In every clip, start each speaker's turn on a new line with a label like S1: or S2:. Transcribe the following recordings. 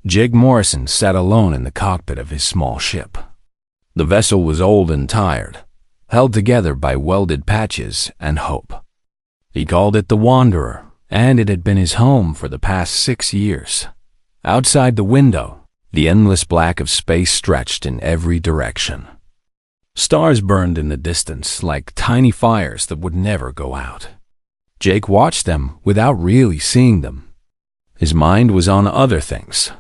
S1: Jake Morrison sat alone in the cockpit of his small ship. The vessel was old and tired, held together by welded patches and hope. He called it the Wanderer, and it had been his home for the past 6 years. Outside the window, the endless black of space stretched in every direction. Stars burned in the distance like tiny fires that would never go out. Jake watched them without really seeing them. His mind was on other things.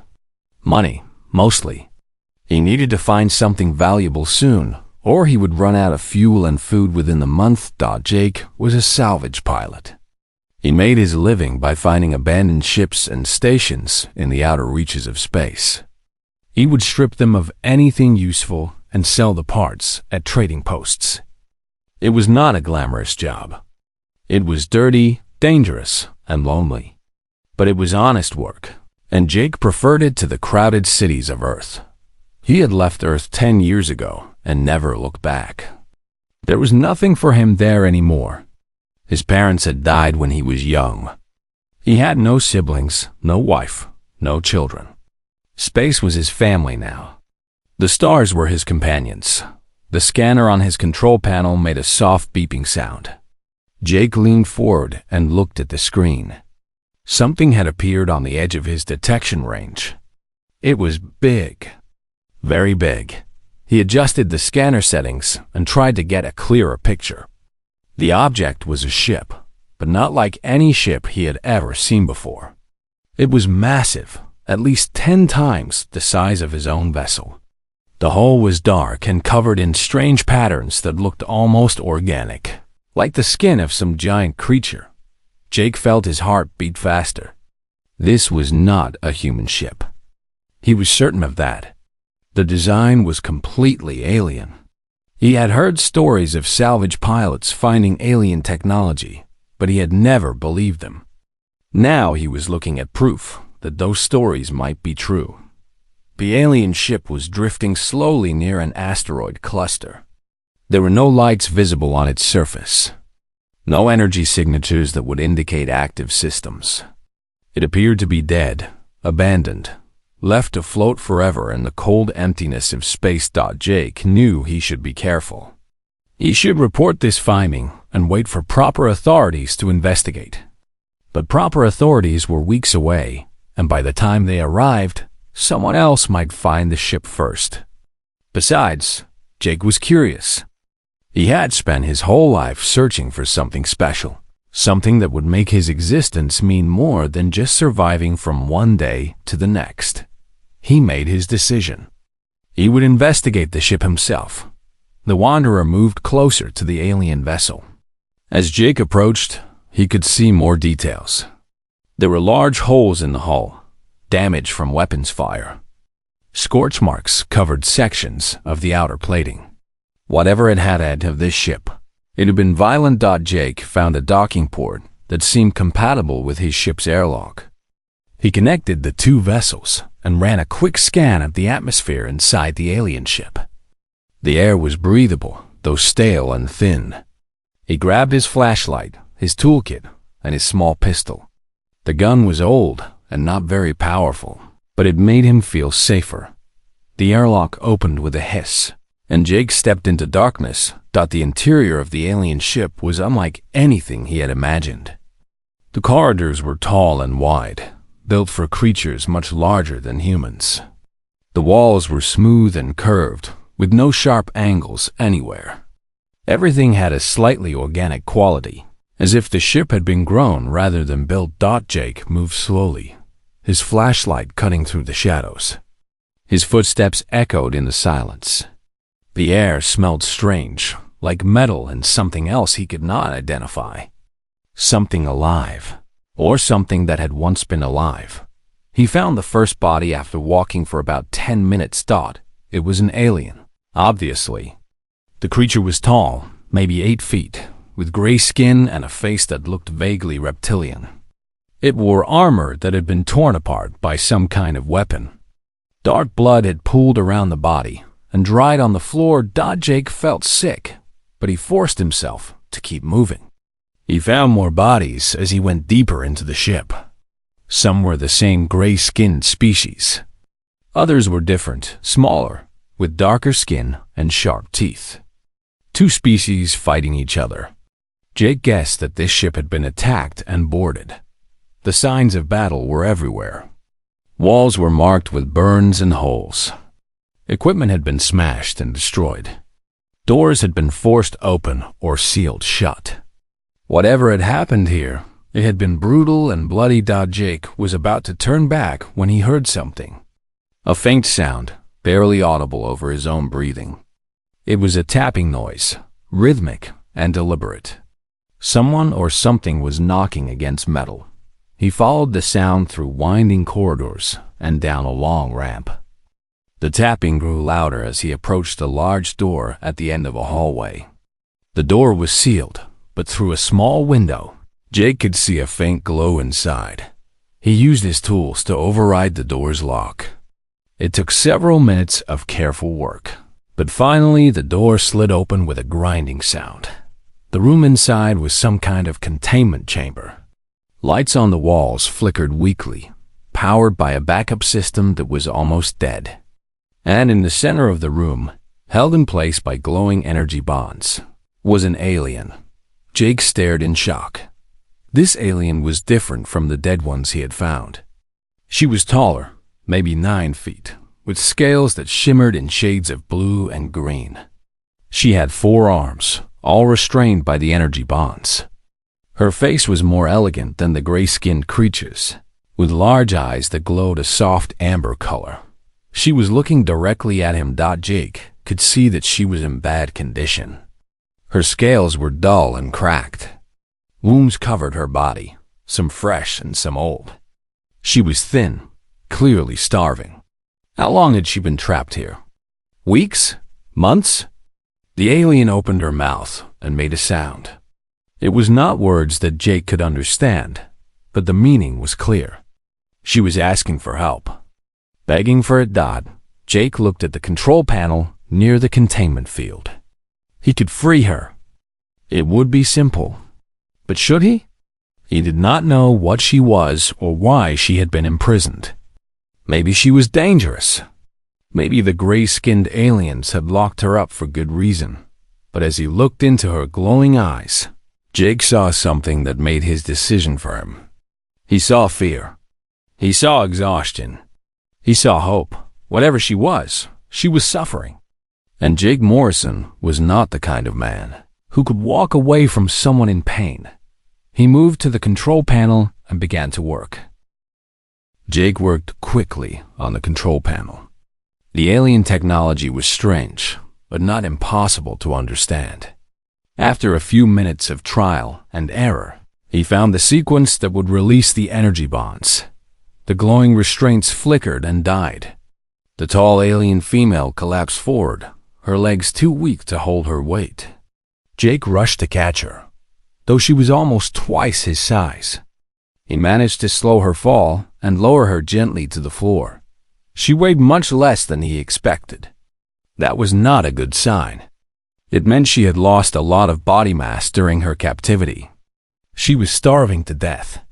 S1: Money, mostly. He needed to find something valuable soon, or he would run out of fuel and food within the month. Jake was a salvage pilot. He made his living by finding abandoned ships and stations in the outer reaches of space. He would strip them of anything useful and sell the parts at trading posts. It was not a glamorous job. It was dirty, dangerous, and lonely. But it was honest work, and Jake preferred it to the crowded cities of Earth. He had left Earth 10 years ago and never looked back. There was nothing for him there anymore. His parents had died when he was young. He had no siblings, no wife, no children. Space was his family now. The stars were his companions. The scanner on his control panel made a soft beeping sound. Jake leaned forward and looked at the screen. Something had appeared on the edge of his detection range. It was big. Very big. He adjusted the scanner settings and tried to get a clearer picture. The object was a ship, but not like any ship he had ever seen before. It was massive, at least 10 times the size of his own vessel. The hull was dark and covered in strange patterns that looked almost organic, like the skin of some giant creature. Jake felt his heart beat faster. This was not a human ship. He was certain of that. The design was completely alien. He had heard stories of salvage pilots finding alien technology, but he had never believed them. Now he was looking at proof that those stories might be true. The alien ship was drifting slowly near an asteroid cluster. There were no lights visible on its surface. No energy signatures that would indicate active systems. It appeared to be dead, abandoned, left to float forever in the cold emptiness of space. Jake knew he should be careful. He should report this finding and wait for proper authorities to investigate. But proper authorities were weeks away, and by the time they arrived, someone else might find the ship first. Besides, Jake was curious. He had spent his whole life searching for something special, something that would make his existence mean more than just surviving from one day to the next. He made his decision. He would investigate the ship himself. The Wanderer moved closer to the alien vessel. As Jake approached, he could see more details. There were large holes in the hull, damage from weapons fire. Scorch marks covered sections of the outer plating. Whatever it had of this ship, it had been violent. Jake found a docking port that seemed compatible with his ship's airlock. He connected the two vessels and ran a quick scan of the atmosphere inside the alien ship. The air was breathable, though stale and thin. He grabbed his flashlight, his toolkit, and his small pistol. The gun was old and not very powerful, but it made him feel safer. The airlock opened with a hiss, and Jake stepped into darkness. The interior of the alien ship was unlike anything he had imagined. The corridors were tall and wide, built for creatures much larger than humans. The walls were smooth and curved, with no sharp angles anywhere. Everything had a slightly organic quality, as if the ship had been grown rather than built. Jake moved slowly, his flashlight cutting through the shadows. His footsteps echoed in the silence. The air smelled strange, like metal and something else he could not identify. Something alive, or something that had once been alive. He found the first body after walking for about 10 minutes. It was an alien, obviously. The creature was tall, maybe 8 feet, with gray skin and a face that looked vaguely reptilian. It wore armor that had been torn apart by some kind of weapon. Dark blood had pooled around the body and dried on the floor. Jake felt sick, but he forced himself to keep moving. He found more bodies as he went deeper into the ship. Some were the same gray-skinned species, Others were different, smaller, with darker skin and sharp teeth. Two species fighting each other. Jake guessed that this ship had been attacked and boarded. The signs of battle were everywhere. Walls were marked with burns and holes. Equipment had been smashed and destroyed. Doors had been forced open or sealed shut. Whatever had happened here, it had been brutal and bloody. Jake was about to turn back when he heard something. A faint sound, barely audible over his own breathing. It was a tapping noise, rhythmic and deliberate. Someone or something was knocking against metal. He followed the sound through winding corridors and down a long ramp. The tapping grew louder as he approached a large door at the end of a hallway. The door was sealed, but through a small window, Jake could see a faint glow inside. He used his tools to override the door's lock. It took several minutes of careful work, but finally the door slid open with a grinding sound. The room inside was some kind of containment chamber. Lights on the walls flickered weakly, powered by a backup system that was almost dead. And in the center of the room, held in place by glowing energy bonds, was an alien. Jake stared in shock. This alien was different from the dead ones he had found. She was taller, maybe 9 feet, with scales that shimmered in shades of blue and green. She had 4 arms, all restrained by the energy bonds. Her face was more elegant than the gray-skinned creatures, with large eyes that glowed a soft amber color. She was looking directly at him. Jake could see that she was in bad condition. Her scales were dull and cracked. Wounds covered her body, some fresh and some old. She was thin, clearly starving. How long had she been trapped here? Weeks? Months? The alien opened her mouth and made a sound. It was not words that Jake could understand, but the meaning was clear. She was asking for help. Begging for it. Jake looked at the control panel near the containment field. He could free her. It would be simple. But should he? He did not know what she was or why she had been imprisoned. Maybe she was dangerous. Maybe the gray-skinned aliens had locked her up for good reason. But as he looked into her glowing eyes, Jake saw something that made his decision for him. He saw fear. He saw exhaustion. He saw hope. Whatever she was suffering. And Jake Morrison was not the kind of man who could walk away from someone in pain. He moved to the control panel and began to work. Jake worked quickly on the control panel. The alien technology was strange, but not impossible to understand. After a few minutes of trial and error, he found the sequence that would release the energy bonds. The glowing restraints flickered and died. The tall alien female collapsed forward, her legs too weak to hold her weight. Jake rushed to catch her, though she was almost twice his size. He managed to slow her fall and lower her gently to the floor. She weighed much less than he expected. That was not a good sign. It meant she had lost a lot of body mass during her captivity. She was starving to death.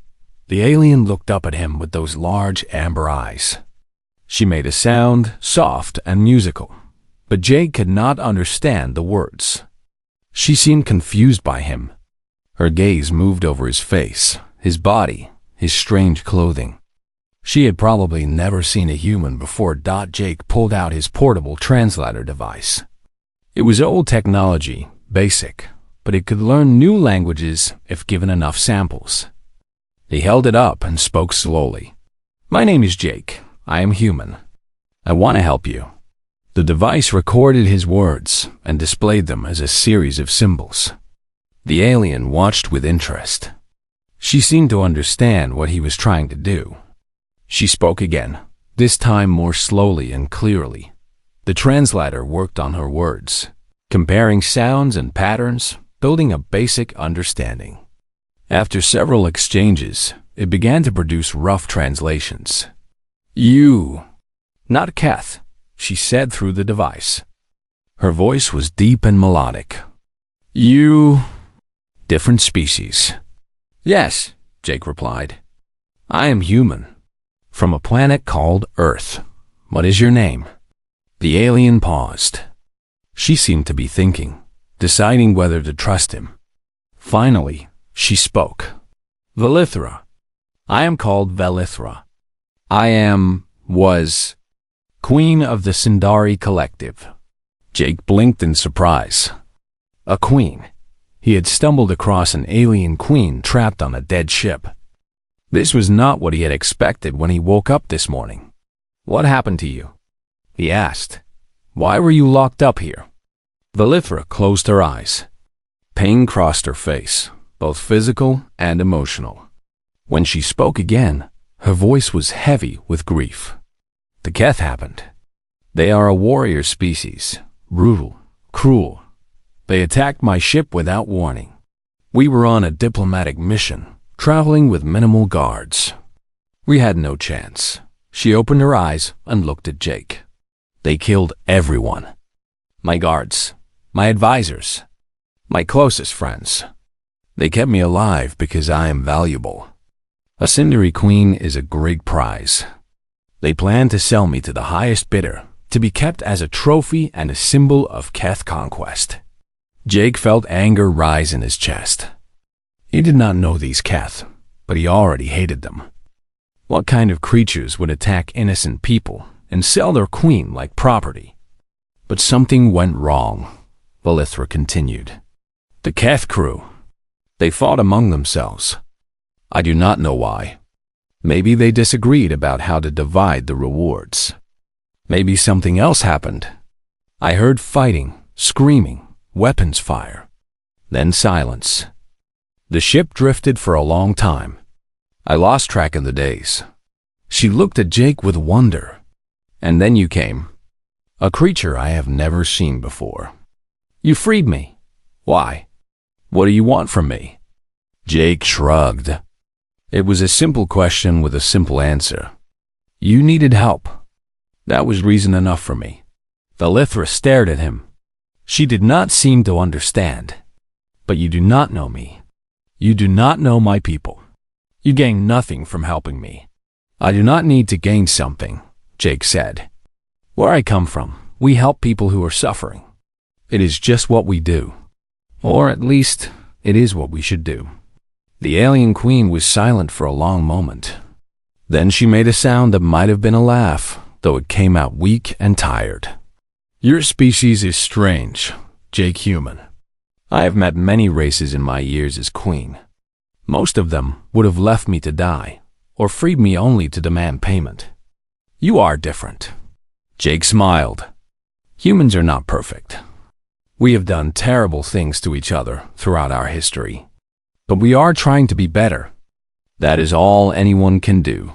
S1: The alien looked up at him with those large amber eyes. She made a sound, soft and musical, but Jake could not understand the words. She seemed confused by him. Her gaze moved over his face, his body, his strange clothing. She had probably never seen a human before. Jake pulled out his portable translator device. It was old technology, basic, but it could learn new languages if given enough samples. He held it up and spoke slowly. "My name is Jake. I am human. I want to help you." The device recorded his words and displayed them as a series of symbols. The alien watched with interest. She seemed to understand what he was trying to do. She spoke again, this time more slowly and clearly. The translator worked on her words, comparing sounds and patterns, building a basic understanding. After several exchanges, it began to produce rough translations. "You, not Kath," she said through the device. Her voice was deep and melodic. "You, different species." "Yes," Jake replied. "I am human, from a planet called Earth. What is your name? The alien paused. She seemed to be thinking, deciding whether to trust him. Finally, she spoke. Velithra. I am called Velithra. Was Queen of the Sindari Collective. Jake blinked in surprise. A queen. He had stumbled across an alien queen trapped on a dead ship. This was not what he had expected when he woke up this morning. What happened to you? He asked. Why were you locked up here? Velithra closed her eyes. Pain crossed her face, both physical and emotional. When she spoke again, her voice was heavy with grief. The Keth happened. They are a warrior species, brutal, cruel. They attacked my ship without warning. We were on a diplomatic mission, traveling with minimal guards. We had no chance. She opened her eyes and looked at Jake. They killed everyone. My guards, my advisors, my closest friends. They kept me alive because I am valuable. A Sindari queen is a great prize. They plan to sell me to the highest bidder, to be kept as a trophy and a symbol of Keth conquest. Jake felt anger rise in his chest. He did not know these Keth, but he already hated them. What kind of creatures would attack innocent people and sell their queen like property? But something went wrong, Velithra continued. The Keth crew. They fought among themselves. I do not know why. Maybe they disagreed about how to divide the rewards. Maybe something else happened. I heard fighting, screaming, weapons fire. Then silence. The ship drifted for a long time. I lost track of the days. She looked at Jake with wonder. And then you came. A creature I have never seen before. You freed me. Why? What do you want from me? Jake shrugged. It was a simple question with a simple answer. You needed help. That was reason enough for me. Velithra stared at him. She did not seem to understand. But you do not know me. You do not know my people. You gain nothing from helping me. I do not need to gain something, Jake said. Where I come from, we help people who are suffering. It is just what we do. Or at least, it is what we should do. The alien queen was silent for a long moment. Then she made a sound that might have been a laugh, though it came out weak and tired. Your species is strange, Jake Human. I have met many races in my years as queen. Most of them would have left me to die, or freed me only to demand payment. You are different. Jake smiled. Humans are not perfect. We have done terrible things to each other throughout our history. But we are trying to be better. That is all anyone can do.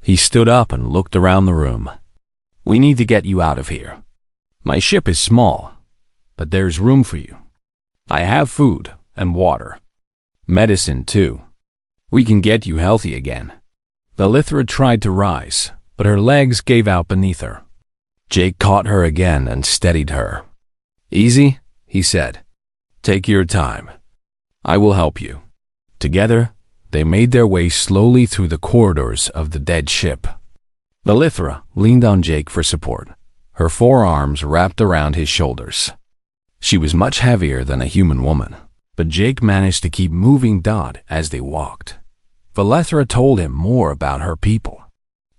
S1: He stood up and looked around the room. We need to get you out of here. My ship is small, but there's room for you. I have food and water. Medicine, too. We can get you healthy again. Velithra tried to rise, but her legs gave out beneath her. Jake caught her again and steadied her. Easy, he said. Take your time. I will help you. Together, they made their way slowly through the corridors of the dead ship. Velithra leaned on Jake for support, her forearms wrapped around his shoulders. She was much heavier than a human woman, but Jake managed to keep moving Dodd as they walked. Velithra told him more about her people.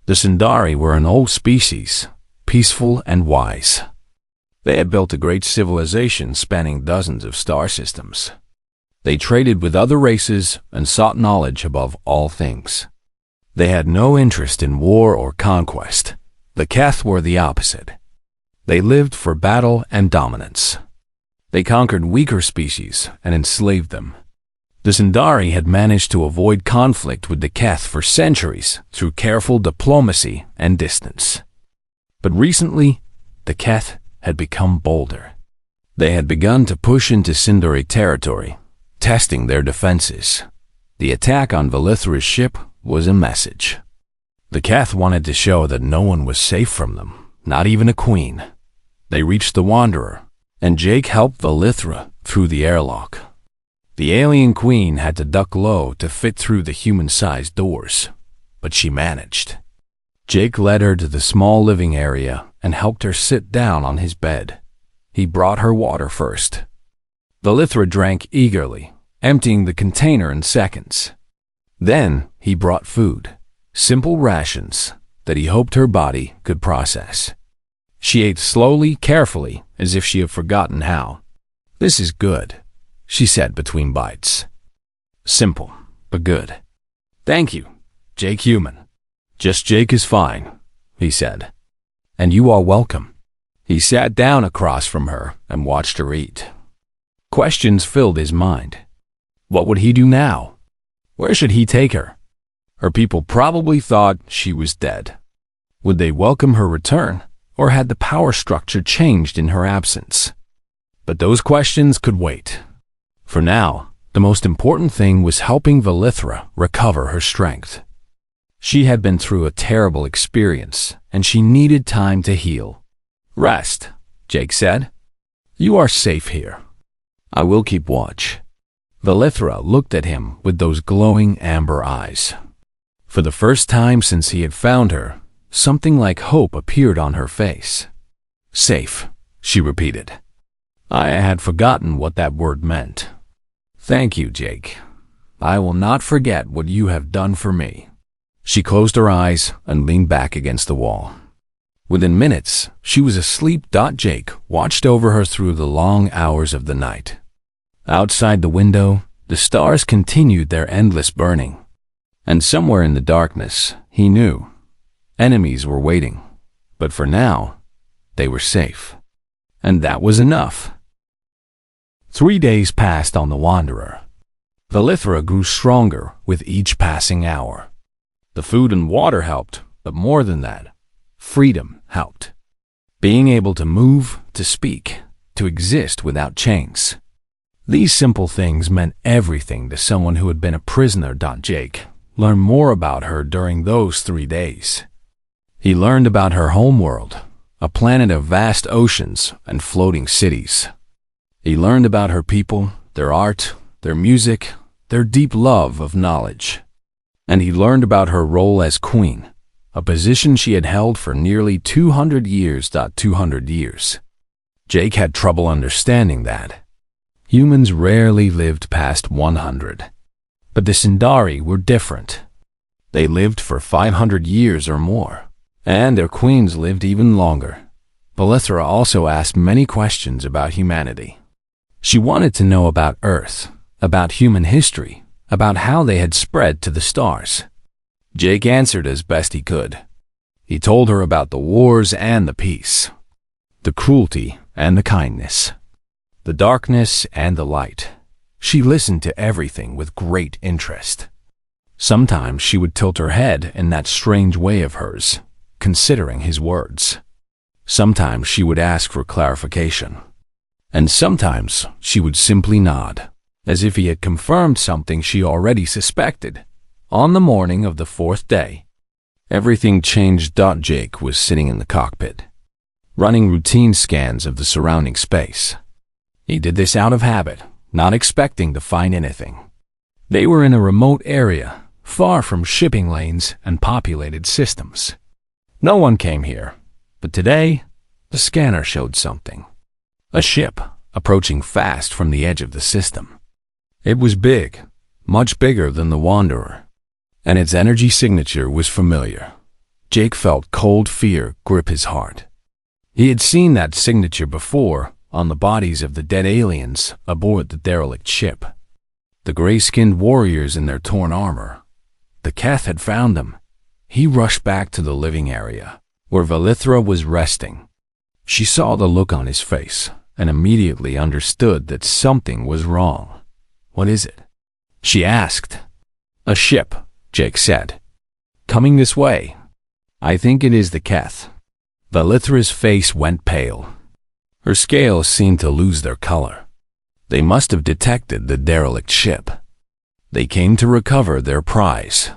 S1: The Sindari were an old species, peaceful and wise. They had built a great civilization spanning dozens of star systems. They traded with other races and sought knowledge above all things. They had no interest in war or conquest. The Keth were the opposite. They lived for battle and dominance. They conquered weaker species and enslaved them. The Sindari had managed to avoid conflict with the Keth for centuries through careful diplomacy and distance. But recently, the Keth had become bolder. They had begun to push into Sindari territory, testing their defenses. The attack on Velithra's ship was a message. The Keth wanted to show that no one was safe from them, not even a queen. They reached the Wanderer, and Jake helped Velithra through the airlock. The alien queen had to duck low to fit through the human-sized doors, but she managed. Jake led her to the small living area and helped her sit down on his bed. He brought her water first. Valithra drank eagerly, emptying the container in seconds. Then he brought food, simple rations that he hoped her body could process. She ate slowly, carefully, as if she had forgotten how. "This is good," she said between bites. "Simple, but good." "Thank you, Jake Human." "Just Jake is fine," he said. "And you are welcome." He sat down across from her and watched her eat. Questions filled his mind. What would he do now? Where should he take her? Her people probably thought she was dead. Would they welcome her return, or had the power structure changed in her absence? But those questions could wait. For now, the most important thing was helping Valithra recover her strength. She had been through a terrible experience, and she needed time to heal. "Rest," Jake said. "You are safe here. I will keep watch." Valithra looked at him with those glowing amber eyes. For the first time since he had found her, something like hope appeared on her face. "Safe," she repeated. I had forgotten what that word meant. "Thank you, Jake. I will not forget what you have done for me." She closed her eyes and leaned back against the wall. Within minutes, she was asleep. Jake watched over her through the long hours of the night. Outside the window, the stars continued their endless burning. And somewhere in the darkness, he knew, enemies were waiting. But for now, they were safe. And that was enough. 3 days passed on the Wanderer. Valithra grew stronger with each passing hour. The food and water helped, but more than that, freedom helped. Being able to move, to speak, to exist without chains. These simple things meant everything to someone who had been a prisoner. Jake learned more about her during those 3 days. He learned about her homeworld, a planet of vast oceans and floating cities. He learned about her people, their art, their music, their deep love of knowledge. And he learned about her role as queen, a position she had held for nearly 200 years. 200 years. Jake had trouble understanding that. Humans rarely lived past 100. But the Sindari were different. They lived for 500 years or more, and their queens lived even longer. Valithra also asked many questions about humanity. She wanted to know about Earth, about human history, about how they had spread to the stars. Jake answered as best he could. He told her about the wars and the peace, the cruelty and the kindness, the darkness and the light. She listened to everything with great interest. Sometimes she would tilt her head in that strange way of hers, considering his words. Sometimes she would ask for clarification. And sometimes she would simply nod, as if he had confirmed something she already suspected. On the morning of the 4th day, everything changed. Jake was sitting in the cockpit, running routine scans of the surrounding space. He did this out of habit, not expecting to find anything. They were in a remote area, far from shipping lanes and populated systems. No one came here, but today, the scanner showed something. A ship approaching fast from the edge of the system. It was big, much bigger than the Wanderer, and its energy signature was familiar. Jake felt cold fear grip his heart. He had seen that signature before on the bodies of the dead aliens aboard the derelict ship. The gray-skinned warriors in their torn armor. The Keth had found them. He rushed back to the living area, where Valithra was resting. She saw the look on his face and immediately understood that something was wrong. "What is it?" she asked. "A ship," Jake said. "Coming this way. I think it is the Keth." Valithra's face went pale. Her scales seemed to lose their color. They must have detected the derelict ship. They came to recover their prize.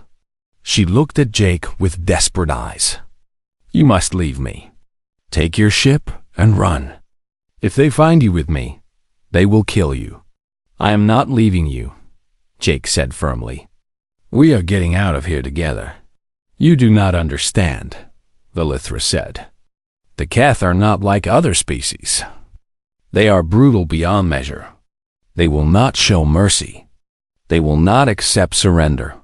S1: She looked at Jake with desperate eyes. "You must leave me. Take your ship and run. If they find you with me, they will kill you." "I am not leaving you," Jake said firmly. "We are getting out of here together." "You do not understand," Valithra said. "The Keth are not like other species. They are brutal beyond measure. They will not show mercy. They will not accept surrender.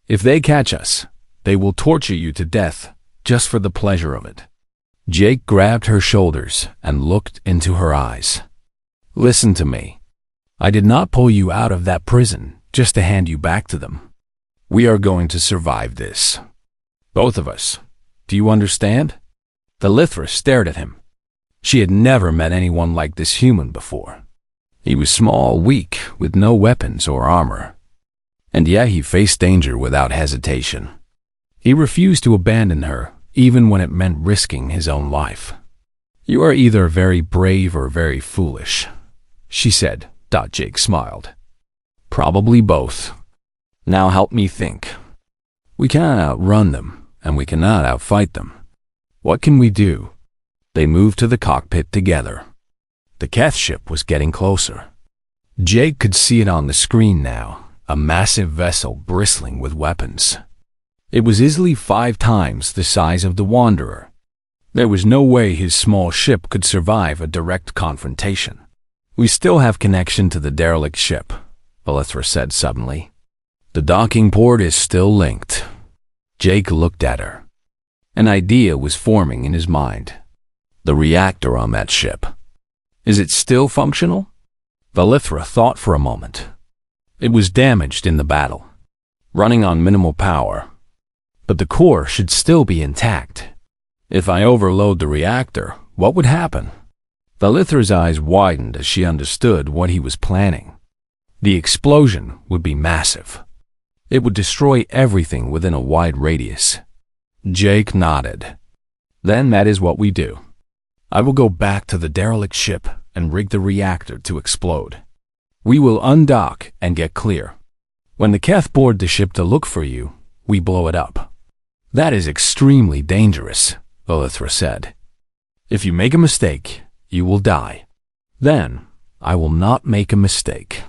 S1: If they catch us, they will torture you to death just for the pleasure of it." Jake grabbed her shoulders and looked into her eyes. "Listen to me. I did not pull you out of that prison just to hand you back to them. We are going to survive this. Both of us. Do you understand?" Valithra stared at him. She had never met anyone like this human before. He was small, weak, with no weapons or armor. And yet he faced danger without hesitation. He refused to abandon her, even when it meant risking his own life. "You are either very brave or very foolish," she said. Jake smiled. "Probably both. Now help me think. We cannot outrun them, and we cannot outfight them. What can we do?" They moved to the cockpit together. The Keth ship was getting closer. Jake could see it on the screen now, a massive vessel bristling with weapons. It was easily 5 times the size of the Wanderer. There was no way his small ship could survive a direct confrontation. "We still have connection to the derelict ship," Valithra said suddenly. "The docking port is still linked." Jake looked at her. An idea was forming in his mind. The reactor on that ship. Is it still functional? Valithra thought for a moment. It was damaged in the battle, running on minimal power. But the core should still be intact. If I overload the reactor, what would happen? Valithra's eyes widened as she understood what he was planning. The explosion would be massive. It would destroy everything within a wide radius. Jake nodded. "Then that is what we do. I will go back to the derelict ship and rig the reactor to explode. We will undock and get clear. When the Keth board the ship to look for you, we blow it up." "That is extremely dangerous," Valithra said. "If you make a mistake, you will die." "Then I will not make a mistake,"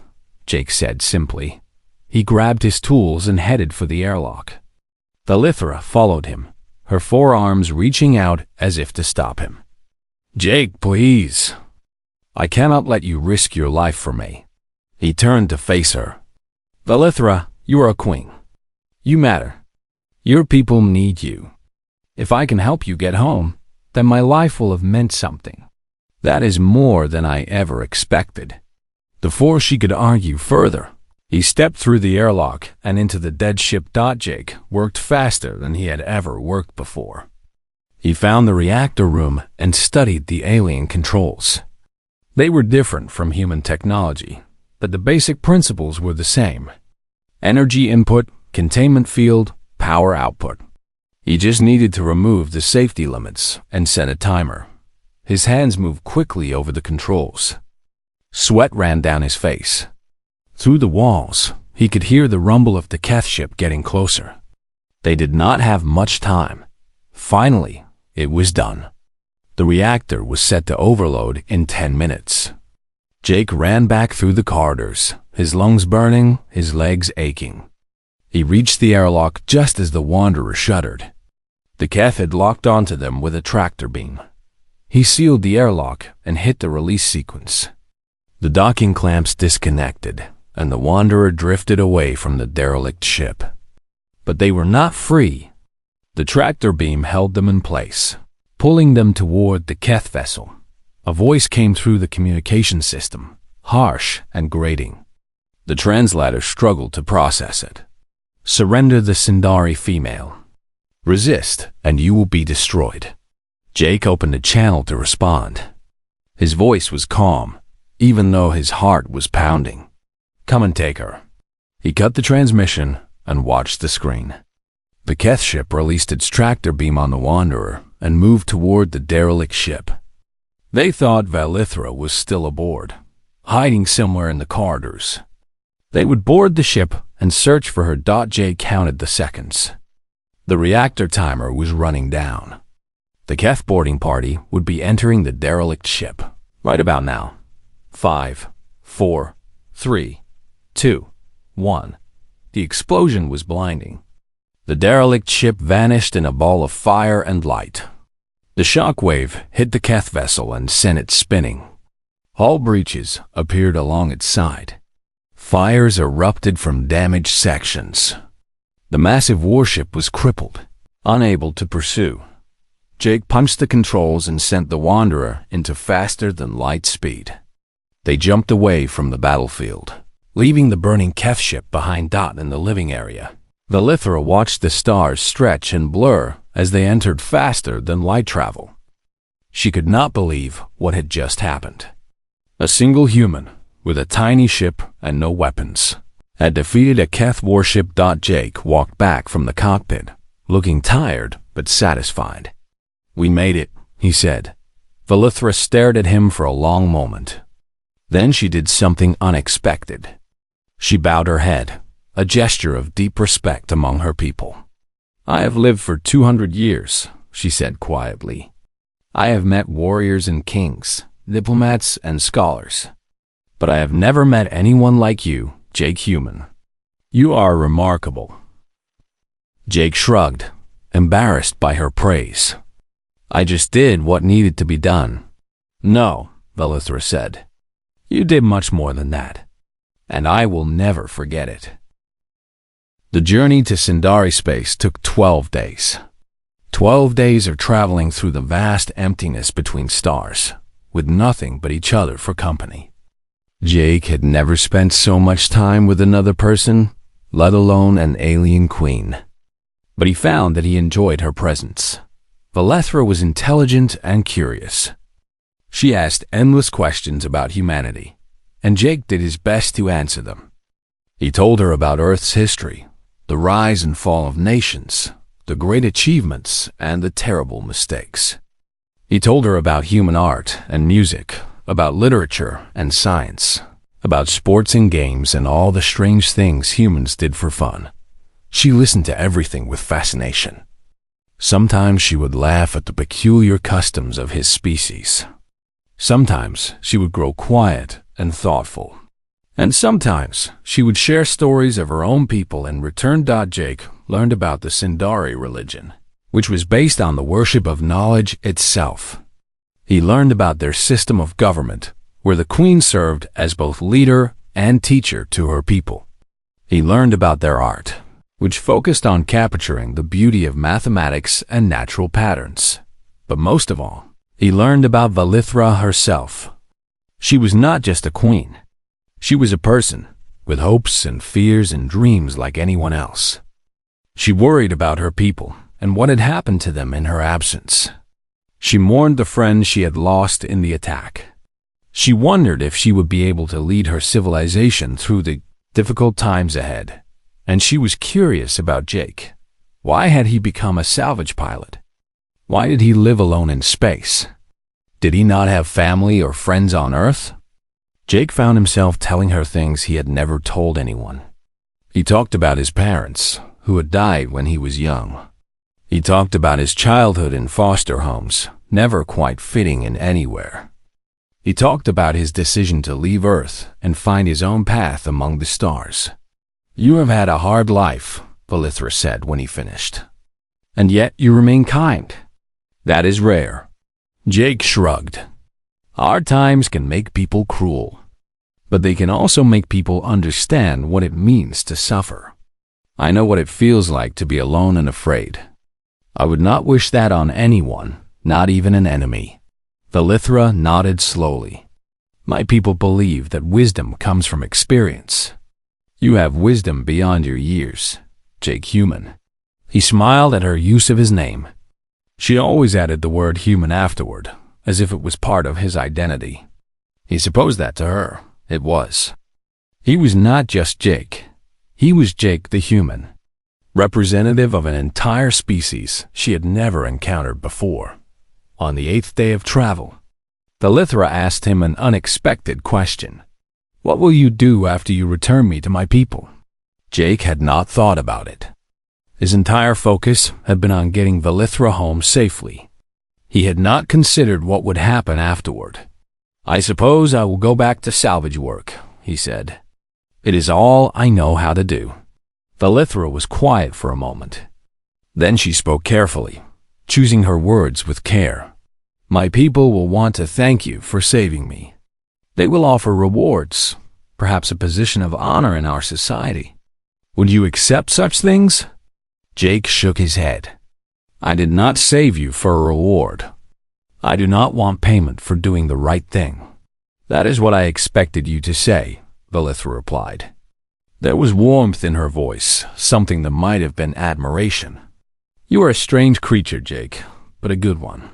S1: Jake said simply. He grabbed his tools and headed for the airlock. Valithra followed him, her forearms reaching out as if to stop him. "Jake, please. I cannot let you risk your life for me." He turned to face her. "Valithra, you are a queen. You matter. Your people need you. If I can help you get home, then my life will have meant something. That is more than I ever expected." Before she could argue further, he stepped through the airlock and into the dead ship. Jake worked faster than he had ever worked before. He found the reactor room and studied the alien controls. They were different from human technology, but the basic principles were the same. Energy input, containment field, power output. He just needed to remove the safety limits and set a timer. His hands moved quickly over the controls. Sweat ran down his face. Through the walls, he could hear the rumble of the Keth ship getting closer. They did not have much time. Finally, it was done. The reactor was set to overload in 10 minutes. Jake ran back through the corridors, his lungs burning, his legs aching. He reached the airlock just as the Wanderer shuddered. The Keth had locked onto them with a tractor beam. He sealed the airlock and hit the release sequence. The docking clamps disconnected, and the Wanderer drifted away from the derelict ship. But they were not free. The tractor beam held them in place, pulling them toward the Keth vessel. A voice came through the communication system, harsh and grating. The translator struggled to process it. "Surrender the Sindari female. Resist, and you will be destroyed." Jake opened a channel to respond. His voice was calm, even though his heart was pounding. "Come and take her." He cut the transmission and watched the screen. The Keth ship released its tractor beam on the Wanderer and moved toward the derelict ship. They thought Valithra was still aboard, hiding somewhere in the corridors. They would board the ship and search for her. Jake counted the seconds. The reactor timer was running down. The Keth boarding party would be entering the derelict ship right about now. 5, 4, 3, 2, 1. The explosion was blinding. The derelict ship vanished in a ball of fire and light. The shockwave hit the Keth vessel and sent it spinning. Hull breaches appeared along its side. Fires erupted from damaged sections. The massive warship was crippled, unable to pursue. Jake punched the controls and sent the Wanderer into faster-than-light speed. They jumped away from the battlefield, leaving the burning Keth ship behind Dot in the living area. Valithra watched the stars stretch and blur as they entered faster-than-light travel. She could not believe what had just happened. A single human, with a tiny ship and no weapons, had defeated a Keth warship. Jake walked back from the cockpit, looking tired but satisfied. "We made it," he said. Valithra stared at him for a long moment. Then she did something unexpected. She bowed her head, a gesture of deep respect among her people. "I have lived for 200 years, she said quietly. "I have met warriors and kings, diplomats and scholars. But I have never met anyone like you, Jake Human. You are remarkable." Jake shrugged, embarrassed by her praise. "I just did what needed to be done." "No," Valithra said. "You did much more than that. And I will never forget it." The journey to Sindari space took 12 days. 12 days of traveling through the vast emptiness between stars, with nothing but each other for company. Jake had never spent so much time with another person, let alone an alien queen. But he found that he enjoyed her presence. Valithra was intelligent and curious. She asked endless questions about humanity, and Jake did his best to answer them. He told her about Earth's history, the rise and fall of nations, the great achievements and the terrible mistakes. He told her about human art and music, about literature and science, about sports and games and all the strange things humans did for fun. She listened to everything with fascination. Sometimes she would laugh at the peculiar customs of his species. Sometimes she would grow quiet and thoughtful. And sometimes she would share stories of her own people and return. Jake learned about the Sindari religion, which was based on the worship of knowledge itself. He learned about their system of government, where the queen served as both leader and teacher to her people. He learned about their art, which focused on capturing the beauty of mathematics and natural patterns. But most of all, he learned about Valithra herself. She was not just a queen. She was a person, with hopes and fears and dreams like anyone else. She worried about her people and what had happened to them in her absence. She mourned the friend she had lost in the attack. She wondered if she would be able to lead her civilization through the difficult times ahead. And she was curious about Jake. Why had he become a salvage pilot? Why did he live alone in space? Did he not have family or friends on Earth? Jake found himself telling her things he had never told anyone. He talked about his parents, who had died when he was young. He talked about his childhood in foster homes, never quite fitting in anywhere. He talked about his decision to leave Earth and find his own path among the stars. "You have had a hard life," Valithra said when he finished. "And yet you remain kind. That is rare." Jake shrugged. "Hard times can make people cruel, but they can also make people understand what it means to suffer. I know what it feels like to be alone and afraid. I would not wish that on anyone, not even an enemy." Valithra nodded slowly. "My people believe that wisdom comes from experience. You have wisdom beyond your years, Jake Human." He smiled at her use of his name. She always added the word human afterward, as if it was part of his identity. He supposed that to her, it was. He was not just Jake. He was Jake the Human, representative of an entire species she had never encountered before. On the 8th day of travel, Valithra asked him an unexpected question. "What will you do after you return me to my people?" Jake had not thought about it. His entire focus had been on getting Valithra home safely. He had not considered what would happen afterward. "I suppose I will go back to salvage work," he said. "It is all I know how to do." Valithra was quiet for a moment. Then she spoke carefully, choosing her words with care. My people will want to thank you for saving me. They will offer rewards, perhaps a position of honor in our society. Would you accept such things? Jake shook his head. I did not save you for a reward. I do not want payment for doing the right thing. That is what I expected you to say, Valithra replied. There was warmth in her voice, something that might have been admiration. You are a strange creature, Jake, but a good one.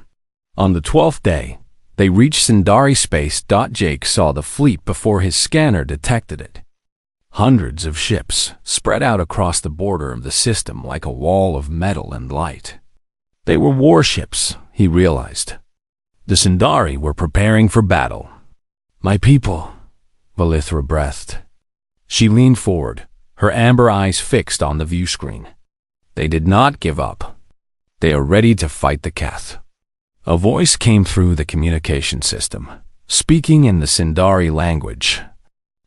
S1: On the 12th day, they reached Sindari space. Jake saw the fleet before his scanner detected it. Hundreds of ships spread out across the border of the system like a wall of metal and light. They were warships, he realized. The Sindari were preparing for battle. My people, Valithra breathed. She leaned forward, her amber eyes fixed on the view screen. They did not give up. They are ready to fight the Keth. A voice came through the communication system, speaking in the Sindari language.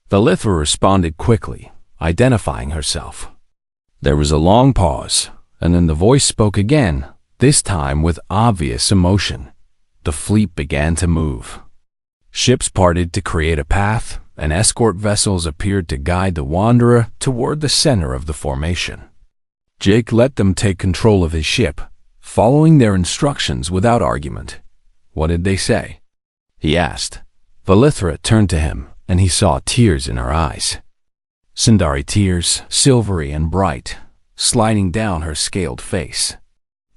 S1: Valithra responded quickly, identifying herself. There was a long pause, and then the voice spoke again, this time with obvious emotion. The fleet began to move. Ships parted to create a path, and escort vessels appeared to guide the Wanderer toward the center of the formation. Jake let them take control of his ship, following their instructions without argument. What did they say? He asked. Valithra turned to him, and he saw tears in her eyes. Sindari tears, silvery and bright, sliding down her scaled face.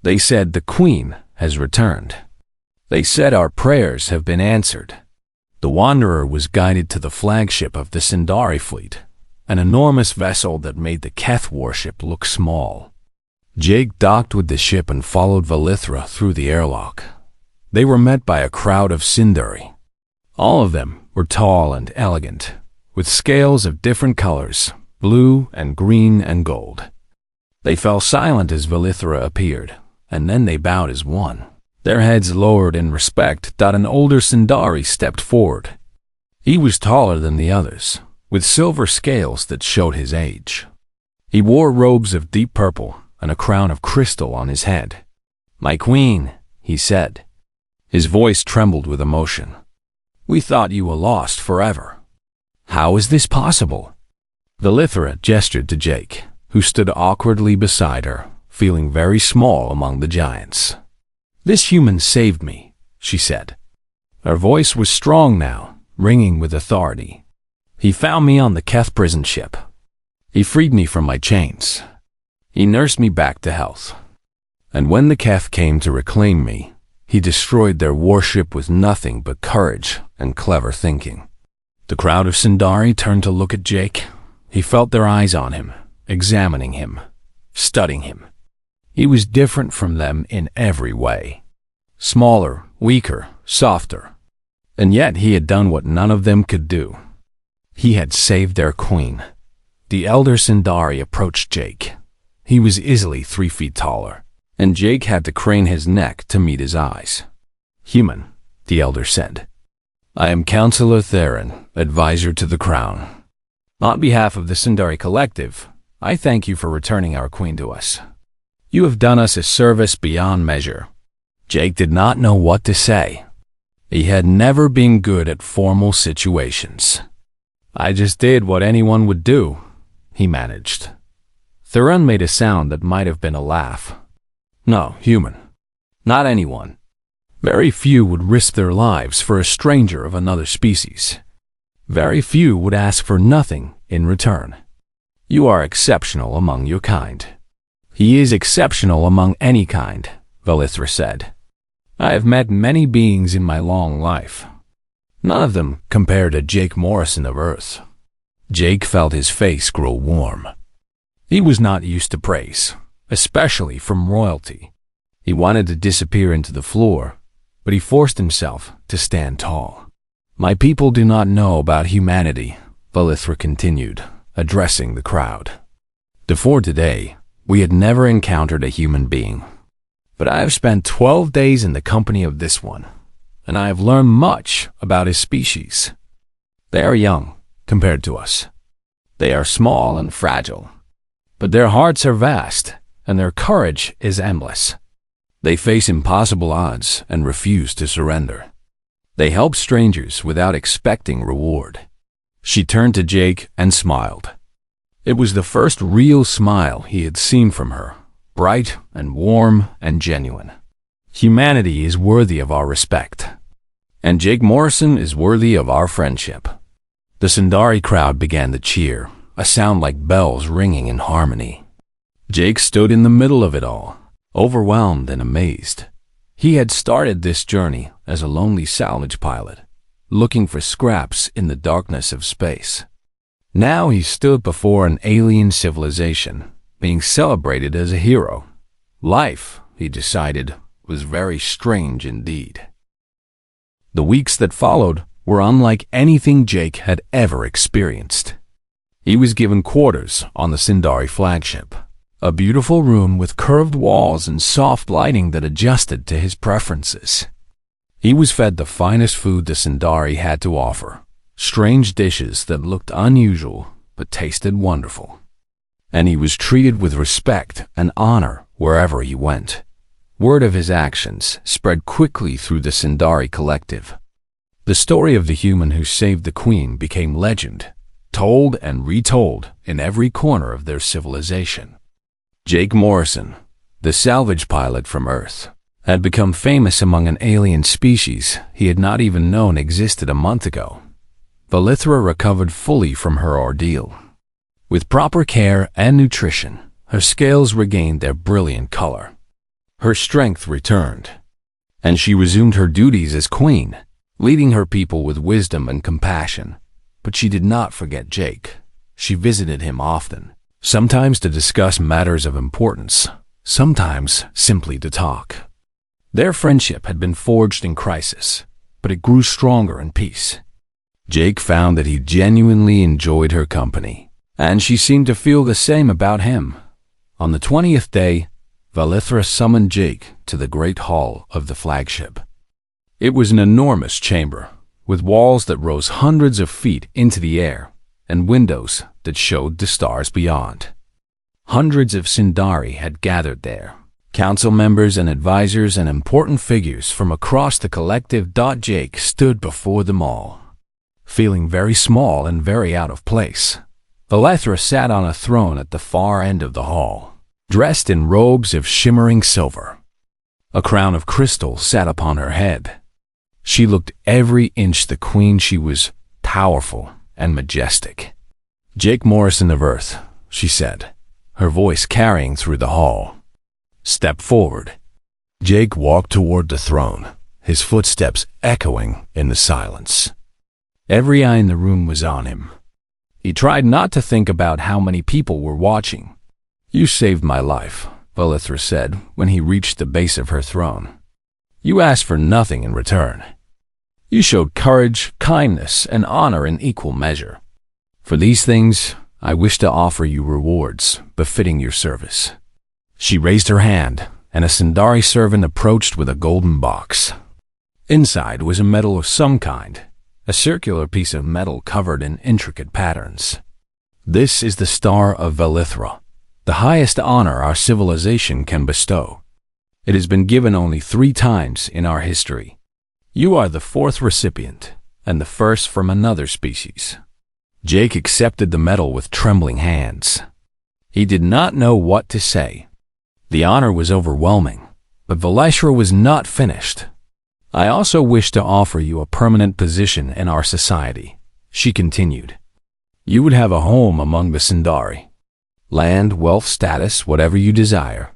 S1: They said the Queen has returned. They said our prayers have been answered. The Wanderer was guided to the flagship of the Sindari fleet, an enormous vessel that made the Keth warship look small. Jake docked with the ship and followed Valithra through the airlock. They were met by a crowd of Sindari. All of them were tall and elegant, with scales of different colors, blue and green and gold. They fell silent as Valithra appeared, and then they bowed as one. Their heads lowered in respect. An older Sindari stepped forward. He was taller than the others, with silver scales that showed his age. He wore robes of deep purple and a crown of crystal on his head. My queen, he said. His voice trembled with emotion. We thought you were lost forever. How is this possible? Valithra gestured to Jake, who stood awkwardly beside her, feeling very small among the giants. This human saved me, she said. Her voice was strong now, ringing with authority. He found me on the Keth prison ship. He freed me from my chains. He nursed me back to health. And when the Keth came to reclaim me, he destroyed their warship with nothing but courage and clever thinking. The crowd of Sindari turned to look at Jake. He felt their eyes on him, examining him, studying him. He was different from them in every way. Smaller, weaker, softer. And yet he had done what none of them could do. He had saved their queen. The elder Sindari approached Jake. He was easily 3 feet taller, and Jake had to crane his neck to meet his eyes. Human, the elder said. I am Counselor Theron, advisor to the crown. On behalf of the Sindari Collective, I thank you for returning our queen to us. You have done us a service beyond measure. Jake did not know what to say. He had never been good at formal situations. I just did what anyone would do, he managed. Theron made a sound that might have been a laugh. No, human. Not anyone. Very few would risk their lives for a stranger of another species. Very few would ask for nothing in return. You are exceptional among your kind. He is exceptional among any kind, Valithra said. I have met many beings in my long life. None of them compare to Jake Morrison of Earth. Jake felt his face grow warm. He was not used to praise, especially from royalty. He wanted to disappear into the floor, but he forced himself to stand tall. My people do not know about humanity, Valithra continued, addressing the crowd. Before today, we had never encountered a human being. But I have spent 12 days in the company of this one, and I have learned much about his species. They are young compared to us. They are small and fragile, but their hearts are vast, and their courage is endless. They face impossible odds and refuse to surrender. They help strangers without expecting reward. She turned to Jake and smiled. It was the first real smile he had seen from her, bright and warm and genuine. Humanity is worthy of our respect, and Jake Morrison is worthy of our friendship. The Sundari crowd began to cheer, a sound like bells ringing in harmony. Jake stood in the middle of it all, overwhelmed and amazed. He had started this journey as a lonely salvage pilot, looking for scraps in the darkness of space. Now he stood before an alien civilization, being celebrated as a hero. Life, he decided, was very strange indeed. The weeks that followed were unlike anything Jake had ever experienced. He was given quarters on the Sundari flagship, a beautiful room with curved walls and soft lighting that adjusted to his preferences. He was fed the finest food the Sundari had to offer, strange dishes that looked unusual but tasted wonderful. And he was treated with respect and honor wherever he went. Word of his actions spread quickly through the Sundari collective. The story of the human who saved the queen became legend, told and retold in every corner of their civilization. Jake Morrison, the salvage pilot from Earth, had become famous among an alien species he had not even known existed a month ago. Valithra recovered fully from her ordeal. With proper care and nutrition, her scales regained their brilliant color. Her strength returned, and she resumed her duties as queen, leading her people with wisdom and compassion. But she did not forget Jake. She visited him often, sometimes to discuss matters of importance, sometimes simply to talk. Their friendship had been forged in crisis, but it grew stronger in peace. Jake found that he genuinely enjoyed her company, and she seemed to feel the same about him. On the 20th day, Valithra summoned Jake to the great hall of the flagship. It was an enormous chamber, with walls that rose hundreds of feet into the air, and windows that showed the stars beyond. Hundreds of Sundari had gathered there, council members and advisors and important figures from across the collective. Jake stood before them all, feeling very small and very out of place. Valithra sat on a throne at the far end of the hall, dressed in robes of shimmering silver. A crown of crystal sat upon her head. She looked every inch the queen. She was powerful and majestic. "Jake Morrison of Earth," she said, her voice carrying through the hall. "Step forward." Jake walked toward the throne, his footsteps echoing in the silence. Every eye in the room was on him. He tried not to think about how many people were watching. "You saved my life," Valithra said when he reached the base of her throne. "You asked for nothing in return. You showed courage, kindness, and honor in equal measure. For these things, I wish to offer you rewards befitting your service." She raised her hand, and a Sundari servant approached with a golden box. Inside was a medal of some kind, a circular piece of metal covered in intricate patterns. "This is the Star of Valithra, the highest honor our civilization can bestow. It has been given only 3 times in our history. You are the 4th recipient, and the first from another species." Jake accepted the medal with trembling hands. He did not know what to say. The honor was overwhelming, but Valithra was not finished. "I also wish to offer you a permanent position in our society," she continued. "You would have a home among the Sundari. Land, wealth, status, whatever you desire.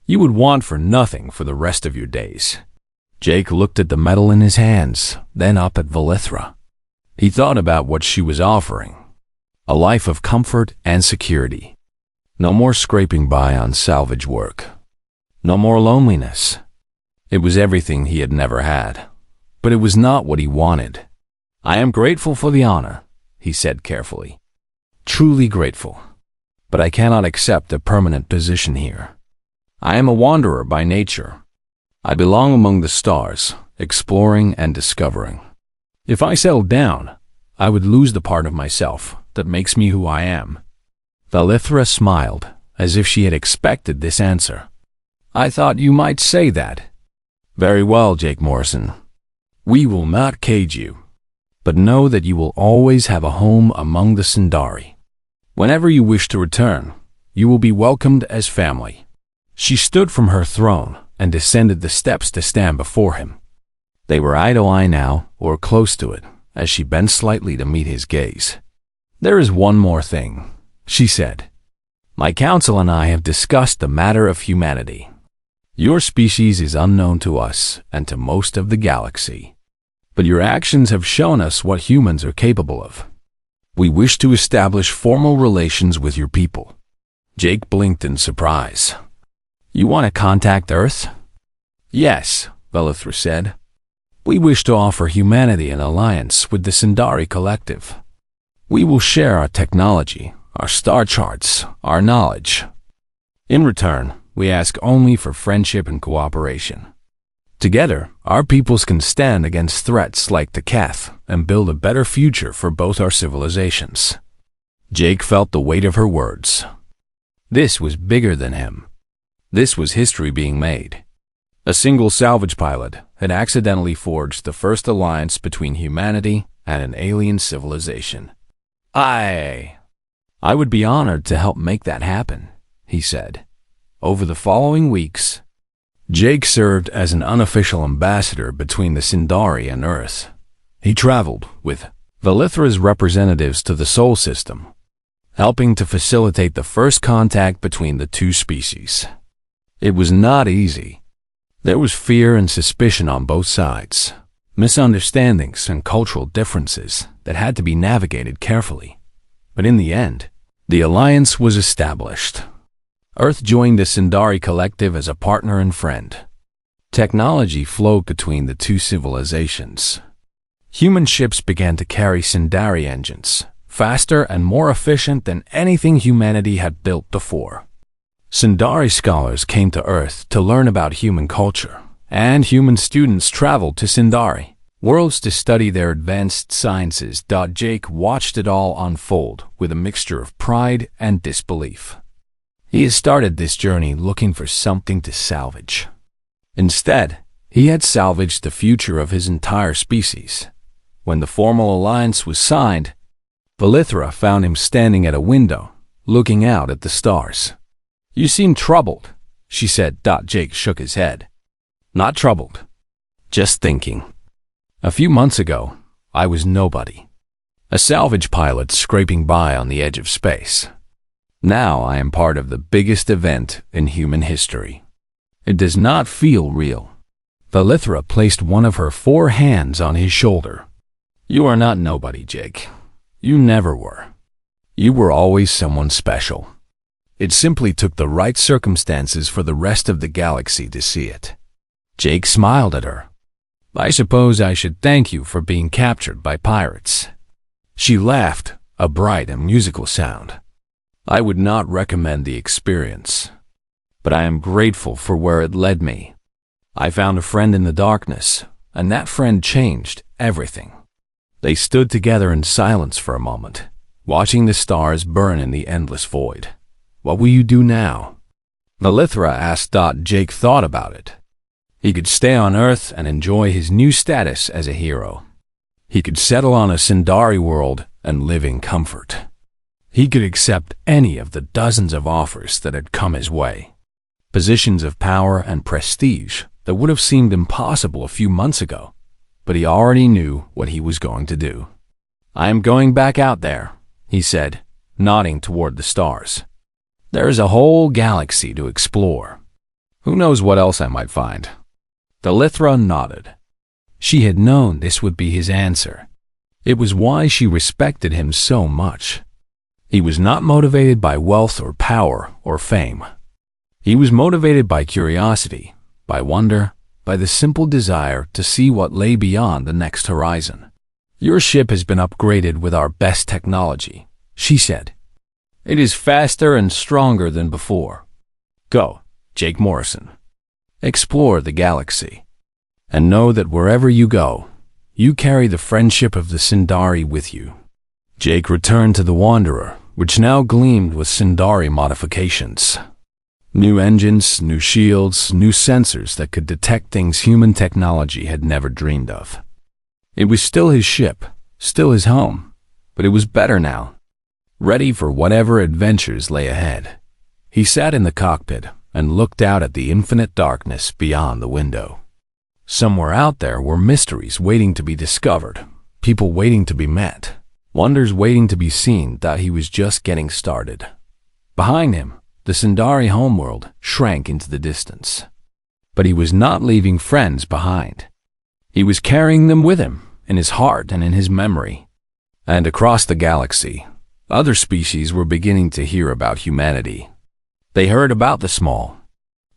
S1: You would want for nothing for the rest of your days." Jake looked at the medal in his hands, then up at Valithra. He thought about what she was offering. A life of comfort and security. No more scraping by on salvage work. No more loneliness. It was everything he had never had, but it was not what he wanted. "I am grateful for the honor," he said carefully. "Truly grateful, but I cannot accept a permanent position here. I am a wanderer by nature. I belong among the stars, exploring and discovering. If I settled down, I would lose the part of myself that makes me who I am." Valithra smiled, as if she had expected this answer. "I thought you might say that." "Very well, Jake Morrison. We will not cage you, but know that you will always have a home among the Sindari. Whenever you wish to return, you will be welcomed as family." She stood from her throne and descended the steps to stand before him. They were eye to eye now, or close to it, as she bent slightly to meet his gaze. "There is one more thing," she said. "My council and I have discussed the matter of humanity. Your species is unknown to us and to most of the galaxy, but your actions have shown us what humans are capable of. We wish to establish formal relations with your people." Jake blinked in surprise. "You want to contact Earth?" "Yes," Velithra said. "We wish to offer humanity an alliance with the Sindari Collective. We will share our technology, our star charts, our knowledge. In return, we ask only for friendship and cooperation. Together, our peoples can stand against threats like the Keth and build a better future for both our civilizations." Jake felt the weight of her words. This was bigger than him. This was history being made. A single salvage pilot had accidentally forged the first alliance between humanity and an alien civilization. I would be honored to help make that happen," he said. Over the following weeks, Jake served as an unofficial ambassador between the Sindari and Earth. He traveled with Velithra's representatives to the Sol system, helping to facilitate the first contact between the two species. It was not easy. There was fear and suspicion on both sides, misunderstandings and cultural differences that had to be navigated carefully. But in the end, the alliance was established. Earth joined the Sindari Collective as a partner and friend. Technology flowed between the two civilizations. Human ships began to carry Sindari engines, faster and more efficient than anything humanity had built before. Sindari scholars came to Earth to learn about human culture, and human students traveled to Sindari worlds to study their advanced sciences. Jake watched it all unfold with a mixture of pride and disbelief. He had started this journey looking for something to salvage. Instead, he had salvaged the future of his entire species. When the formal alliance was signed, Velithra found him standing at a window, looking out at the stars. "You seem troubled," she said. Jake shook his head. "Not troubled, just thinking. A few months ago, I was nobody, a salvage pilot scraping by on the edge of space. Now I am part of the biggest event in human history. It does not feel real." Velithra placed one of her 4 hands on his shoulder. "You are not nobody, Jake. You never were. You were always someone special. It simply took the right circumstances for the rest of the galaxy to see it." Jake smiled at her. "I suppose I should thank you for being captured by pirates." She laughed, a bright and musical sound. "I would not recommend the experience, but I am grateful for where it led me. I found a friend in the darkness, and that friend changed everything." They stood together in silence for a moment, watching the stars burn in the endless void. "What will you do now?" Velithra asked. Jake thought about it. He could stay on Earth and enjoy his new status as a hero. He could settle on a Sindari world and live in comfort. He could accept any of the dozens of offers that had come his way. Positions of power and prestige that would have seemed impossible a few months ago, but he already knew what he was going to do. "I am going back out there," he said, nodding toward the stars. "There is a whole galaxy to explore. Who knows what else I might find?" Velithra nodded. She had known this would be his answer. It was why she respected him so much. He was not motivated by wealth or power or fame. He was motivated by curiosity, by wonder, by the simple desire to see what lay beyond the next horizon. "Your ship has been upgraded with our best technology," she said. "It is faster and stronger than before. Go, Jake Morrison. Explore the galaxy. And know that wherever you go, you carry the friendship of the Sindari with you." Jake returned to the Wanderer which now gleamed with Sindari modifications. New engines, new shields, new sensors that could detect things human technology had never dreamed of. It was still his ship, still his home, but it was better now, ready for whatever adventures lay ahead. He sat in the cockpit and looked out at the infinite darkness beyond the window. Somewhere out there were mysteries waiting to be discovered, people waiting to be met, wonders waiting to be seen that he was just getting started. Behind him, the Sindari homeworld shrank into the distance. But he was not leaving friends behind. He was carrying them with him, in his heart and in his memory. And across the galaxy, other species were beginning to hear about humanity. They heard about the small,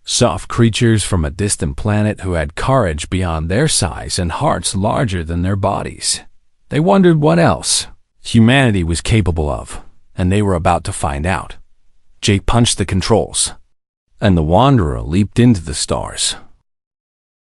S1: soft creatures from a distant planet who had courage beyond their size and hearts larger than their bodies. They wondered what else humanity was capable of, and they were about to find out. Jake punched the controls, and the Wanderer leaped into the stars.